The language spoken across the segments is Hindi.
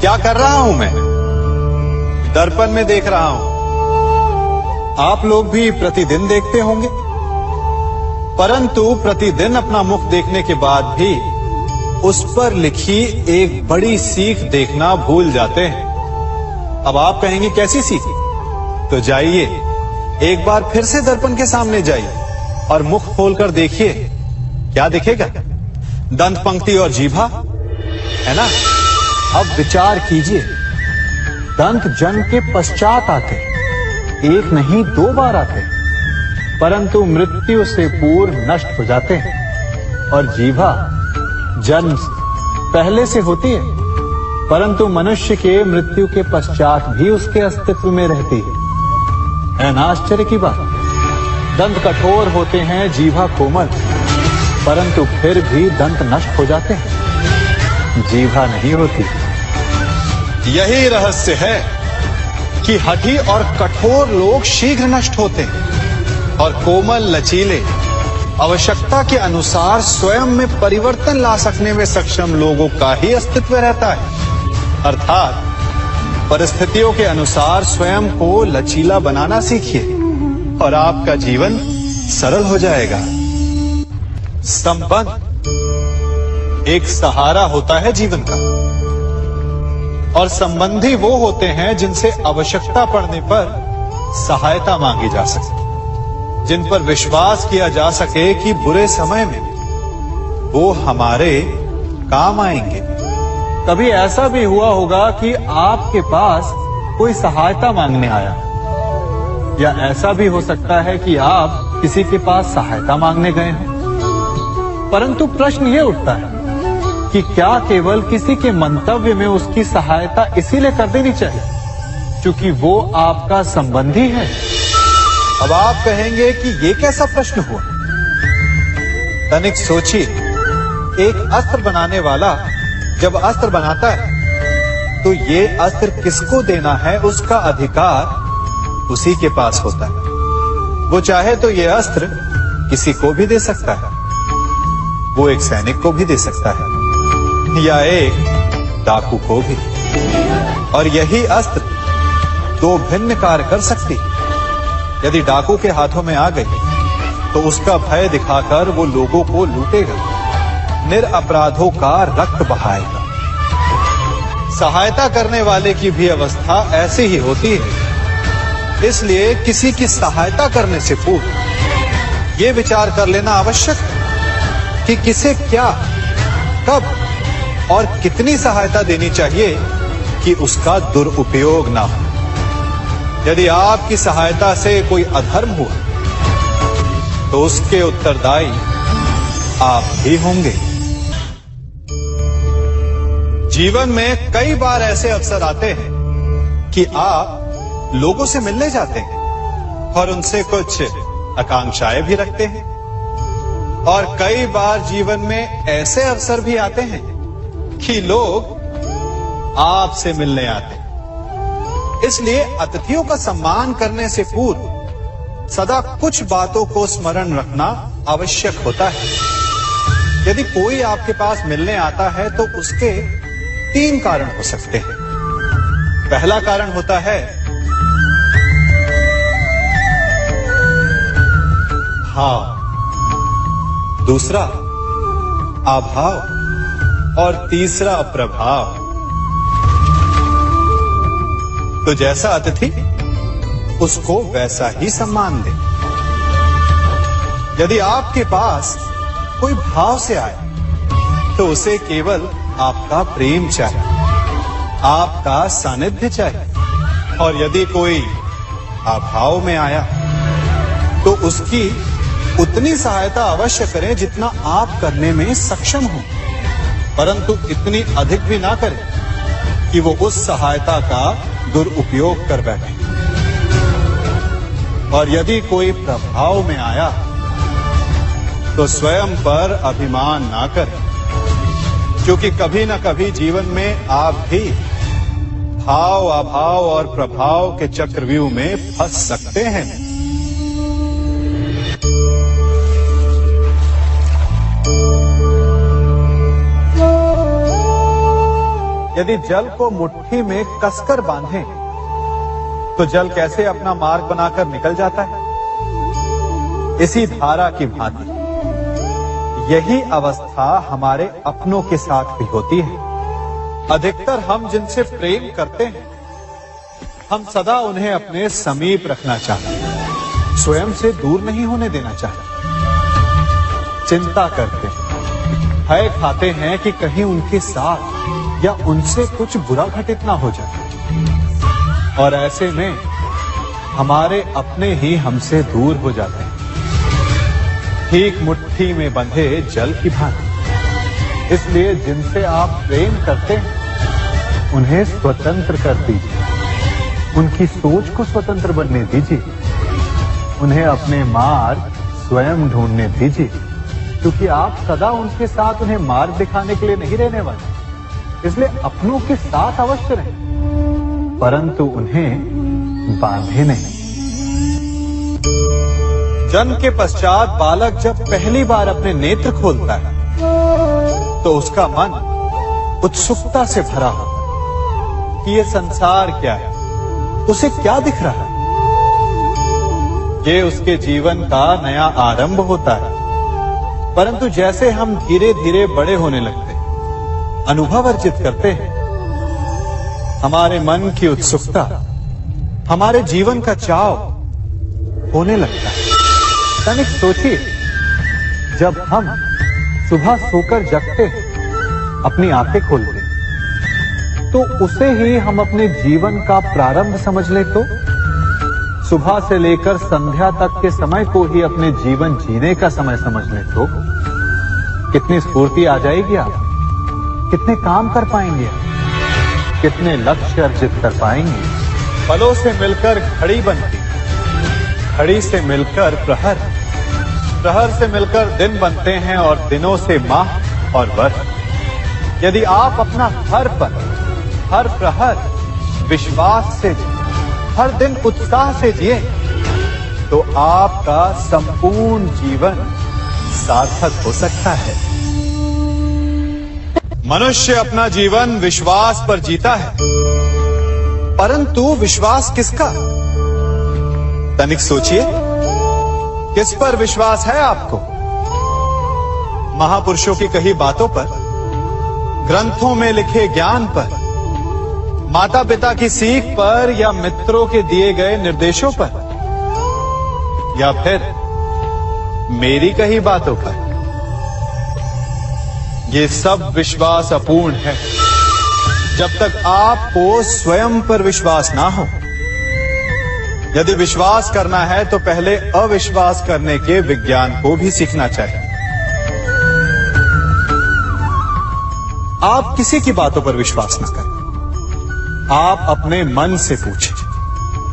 क्या कर रहा हूं मैं? दर्पण में देख रहा हूं। आप लोग भी प्रतिदिन देखते होंगे, परंतु प्रतिदिन अपना मुख देखने के बाद भी उस पर लिखी एक बड़ी सीख देखना भूल जाते हैं। अब आप कहेंगे कैसी सीख? तो जाइए, एक बार फिर से दर्पण के सामने जाइए और मुख खोलकर देखिए, क्या दिखेगा? दंत पंक्ति और जीभा, है ना? अब विचार कीजिए, दंत जन्म के पश्चात आते, एक नहीं 2 बार आते, परंतु मृत्यु से पूर्व नष्ट हो जाते हैं। और जीभा जन्म पहले से होती है, परंतु मनुष्य के मृत्यु के पश्चात भी उसके अस्तित्व में रहती है ना आश्चर्य की बात? दंत कठोर होते हैं, जीभा कोमल, परंतु फिर भी दंत नष्ट हो जाते हैं, जीभा नहीं होती। यही रहस्य है कि हठी और कठोर लोग शीघ्र नष्ट होते हैं और कोमल लचीले आवश्यकता के अनुसार स्वयं में परिवर्तन ला सकने में सक्षम लोगों का ही अस्तित्व रहता है। अर्थात परिस्थितियों के अनुसार स्वयं को लचीला बनाना सीखिए और आपका जीवन सरल हो जाएगा। संबंध एक सहारा होता है जीवन का, और संबंधी वो होते हैं जिनसे आवश्यकता पड़ने पर सहायता मांगी जा सके, जिन पर विश्वास किया जा सके कि बुरे समय में वो हमारे काम आएंगे। कभी ऐसा भी हुआ होगा कि आपके पास कोई सहायता मांगने आया, या ऐसा भी हो सकता है कि आप किसी के पास सहायता मांगने गए हैं, परंतु प्रश्न ये उठता है कि क्या केवल किसी के मंतव्य में उसकी सहायता इसीलिए कर देनी चाहिए क्योंकि वो आपका संबंधी है? अब आप कहेंगे कि ये कैसा प्रश्न हुआ? तनिक सोचिए, एक अस्त्र बनाने वाला जब अस्त्र बनाता है तो ये अस्त्र किसको देना है उसका अधिकार उसी के पास होता है। वो चाहे तो ये अस्त्र किसी को भी दे सकता है, वो एक सैनिक को भी दे सकता है या एक डाकू को भी, और यही अस्त्र 2 भिन्न कार्य कर सकती है। यदि डाकू के हाथों में आ गई तो उसका भय दिखाकर वो लोगों को लूटेगा, निरपराधों का रक्त बहाएगा। सहायता करने वाले की भी अवस्था ऐसी ही होती है। इसलिए किसी की सहायता करने से पूर्व ये विचार कर लेना आवश्यक है कि किसे क्या, कब और कितनी सहायता देनी चाहिए कि उसका दुरुपयोग ना हो। यदि आपकी सहायता से कोई अधर्म हुआ तो उसके उत्तरदायी आप ही होंगे। जीवन में कई बार ऐसे अवसर आते हैं कि आप लोगों से मिलने जाते हैं और उनसे कुछ आकांक्षाएं भी रखते हैं, और कई बार जीवन में ऐसे अवसर भी आते हैं कि लोग आपसे मिलने आते हैं। इसलिए अतिथियों का सम्मान करने से पूर्व सदा कुछ बातों को स्मरण रखना आवश्यक होता है। यदि कोई आपके पास मिलने आता है तो उसके 3 कारण हो सकते हैं। पहला कारण होता है भाव, दूसरा अभाव और तीसरा प्रभाव। तो जैसा अतिथि उसको वैसा ही सम्मान दे। यदि आपके पास कोई भाव से आए तो उसे केवल आपका प्रेम चाहिए, आपका सानिध्य चाहिए, और यदि कोई अभाव में आया तो उसकी उतनी सहायता अवश्य करें जितना आप करने में सक्षम हो, परंतु इतनी अधिक भी ना करें कि वो उस सहायता का दुरुपयोग कर बैठे। और यदि कोई प्रभाव में आया तो स्वयं पर अभिमान ना करें, क्योंकि कभी ना कभी जीवन में आप भी भाव, अभाव और प्रभाव के चक्रव्यूह में फंस सकते हैं। यदि जल को मुट्ठी में कसकर बांधें, तो जल कैसे अपना मार्ग बनाकर निकल जाता है? इसी धारा की भांति यही अवस्था हमारे अपनों के साथ भी होती है। अधिकतर हम जिनसे प्रेम करते हैं, हम सदा उन्हें अपने समीप रखना चाहते हैं, स्वयं से दूर नहीं होने देना चाहते। चिंता करते हैं, भय खाते हैं कि कहीं उनके साथ या उनसे कुछ बुरा घटित ना हो जाए, और ऐसे में हमारे अपने ही हमसे दूर हो जाते हैं, ठीक मुट्ठी में बंधे जल की भांति। इसलिए जिनसे आप प्रेम करते हैं, उन्हें स्वतंत्र कर दीजिए, उनकी सोच को स्वतंत्र बनने दीजिए, उन्हें अपने मार्ग स्वयं ढूंढने दीजिए, क्योंकि आप सदा उनके साथ उन्हें मार्ग दिखाने के लिए नहीं रहने वाले। इसलिए अपनों के साथ अवश्य रहें, परंतु उन्हें बांधे नहीं। जन्म के पश्चात बालक जब पहली बार अपने नेत्र खोलता है, तो उसका मन उत्सुकता से भरा होता है कि ये संसार क्या है, उसे क्या दिख रहा है। ये उसके जीवन का नया आरंभ होता है। परंतु जैसे हम धीरे धीरे बड़े होने लगते हैं, अनुभव अर्जित करते हैं, हमारे मन की उत्सुकता, हमारे जीवन का चाव होने लगता है। तनिक सोचिए, जब हम सुबह सोकर जगते हैं, अपनी आंखें खोलते हैं, तो उसे ही हम अपने जीवन का प्रारंभ समझ ले, तो सुबह से लेकर संध्या तक के समय को ही अपने जीवन जीने का समय समझ ले, तो कितनी स्फूर्ति आ जाएगी। आप कितने काम कर पाएंगे, कितने लक्ष्य अर्जित कर पाएंगे। फलों से मिलकर घड़ी बनती, घड़ी से मिलकर प्रहर, प्रहर से मिलकर दिन बनते हैं, और दिनों से माह और वर्ष। यदि आप अपना हर पल, हर प्रहर विश्वास से, हर दिन उत्साह से जिए, तो आपका संपूर्ण जीवन सार्थक हो सकता है। मनुष्य अपना जीवन विश्वास पर जीता है, परंतु विश्वास किसका? तनिक सोचिए, किस पर विश्वास है आपको? महापुरुषों की कही बातों पर, ग्रंथों में लिखे ज्ञान पर, माता पिता की सीख पर, या मित्रों के दिए गए निर्देशों पर, या फिर मेरी कही बातों पर? ये सब विश्वास अपूर्ण है जब तक आपको स्वयं पर विश्वास ना हो। यदि विश्वास करना है तो पहले अविश्वास करने के विज्ञान को भी सीखना चाहिए। आप किसी की बातों पर विश्वास न करें, आप अपने मन से पूछें,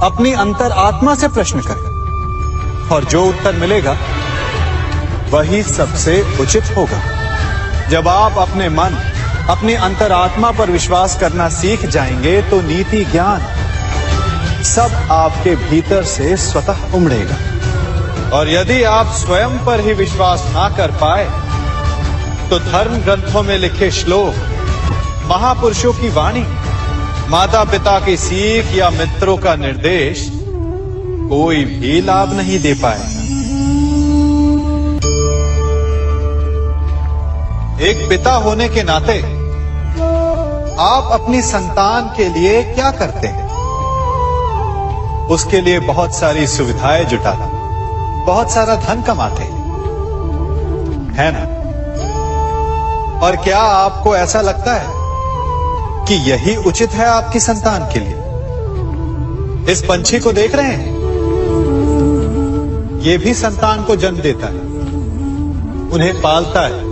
अपनी अंतर आत्मा से प्रश्न करें, और जो उत्तर मिलेगा वही सबसे उचित होगा। जब आप अपने मन, अपनी अंतरात्मा पर विश्वास करना सीख जाएंगे, तो नीति ज्ञान सब आपके भीतर से स्वतः उमड़ेगा। और यदि आप स्वयं पर ही विश्वास ना कर पाए, तो धर्म ग्रंथों में लिखे श्लोक, महापुरुषों की वाणी, माता पिता की सीख या मित्रों का निर्देश कोई भी लाभ नहीं दे पाएगा। एक पिता होने के नाते आप अपनी संतान के लिए क्या करते हैं? उसके लिए बहुत सारी सुविधाएं जुटाते, बहुत सारा धन कमाते है ना? और क्या आपको ऐसा लगता है कि यही उचित है आपकी संतान के लिए? इस पंछी को देख रहे हैं, ये भी संतान को जन्म देता है, उन्हें पालता है,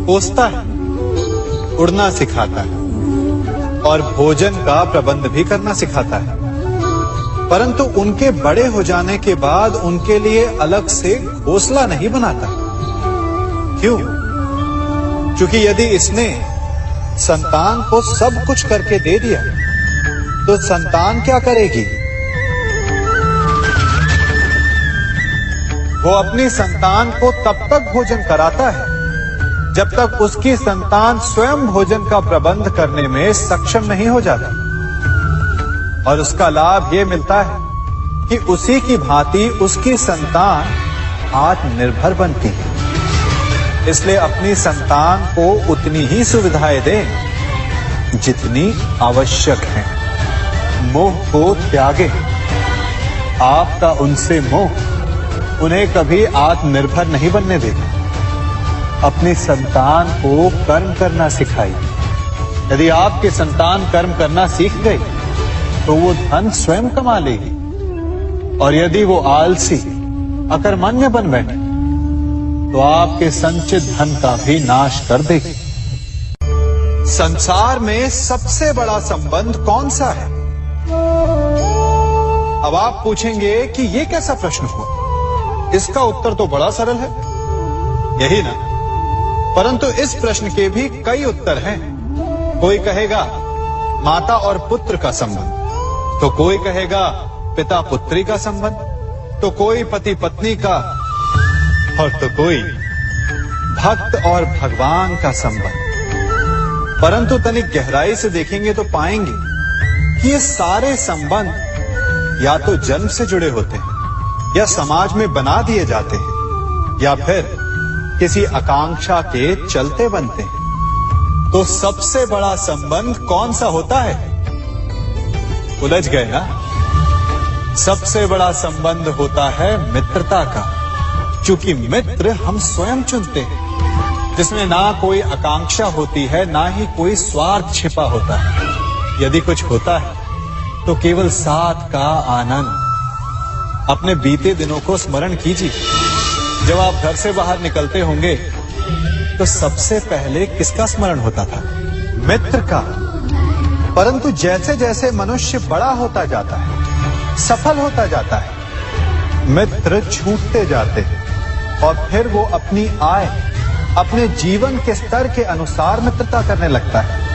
पोसता है, उड़ना सिखाता है, और भोजन का प्रबंध भी करना सिखाता है। परंतु उनके बड़े हो जाने के बाद उनके लिए अलग से घोंसला नहीं बनाता। क्यों? क्योंकि यदि इसने संतान को सब कुछ करके दे दिया, तो संतान क्या करेगी? वो अपनी संतान को तब तक भोजन कराता है जब तक उसकी संतान स्वयं भोजन का प्रबंध करने में सक्षम नहीं हो जाता। और उसका लाभ यह मिलता है कि उसी की भांति उसकी संतान आत्मनिर्भर बनती है। इसलिए अपनी संतान को उतनी ही सुविधाएं दें जितनी आवश्यक है। मोह को त्यागें। आपका उनसे मोह उन्हें कभी आत्मनिर्भर नहीं बनने देगा। अपनी संतान को कर्म करना सिखाइए। यदि आपकी संतान कर्म करना सीख गई तो वो धन स्वयं कमा लेगी। और यदि वो आलसी अकर्मण्य बन बैठे तो आपके संचित धन का भी नाश कर देगी। संसार में सबसे बड़ा संबंध कौन सा है? अब आप पूछेंगे कि यह कैसा प्रश्न हुआ? इसका उत्तर तो बड़ा सरल है, यही ना? परंतु इस प्रश्न के भी कई उत्तर हैं। कोई कहेगा माता और पुत्र का संबंध, तो कोई कहेगा पिता पुत्री का संबंध, तो कोई पति पत्नी का, और तो कोई भक्त और भगवान का संबंध। परंतु तनिक गहराई से देखेंगे तो पाएंगे कि ये सारे संबंध या तो जन्म से जुड़े होते हैं, या समाज में बना दिए जाते हैं, या फिर किसी आकांक्षा के चलते बनते हैं। तो सबसे बड़ा संबंध कौन सा होता है? उलझ गए ना? सबसे बड़ा संबंध होता है मित्रता का, क्योंकि मित्र हम स्वयं चुनते हैं, जिसमें ना कोई आकांक्षा होती है, ना ही कोई स्वार्थ छिपा होता है। यदि कुछ होता है तो केवल साथ का आनंद। अपने बीते दिनों को स्मरण कीजिए। जब आप घर से बाहर निकलते होंगे तो सबसे पहले किसका स्मरण होता था? मित्र का। परंतु जैसे जैसे मनुष्य बड़ा होता जाता है, सफल होता जाता है, मित्र छूटते जाते हैं। और फिर वो अपनी आय, अपने जीवन के स्तर के अनुसार मित्रता करने लगता है।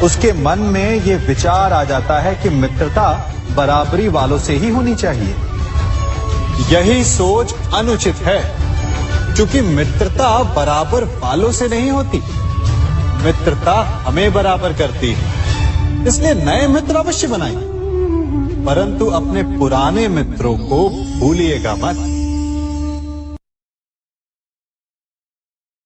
उसके मन में ये विचार आ जाता है कि मित्रता बराबरी वालों से ही होनी चाहिए। यही सोच अनुचित है, क्योंकि मित्रता बराबर वालों से नहीं होती, मित्रता हमें बराबर करती है। इसलिए नए मित्र अवश्य बनाइए, परंतु अपने पुराने मित्रों को भूलिएगा मत।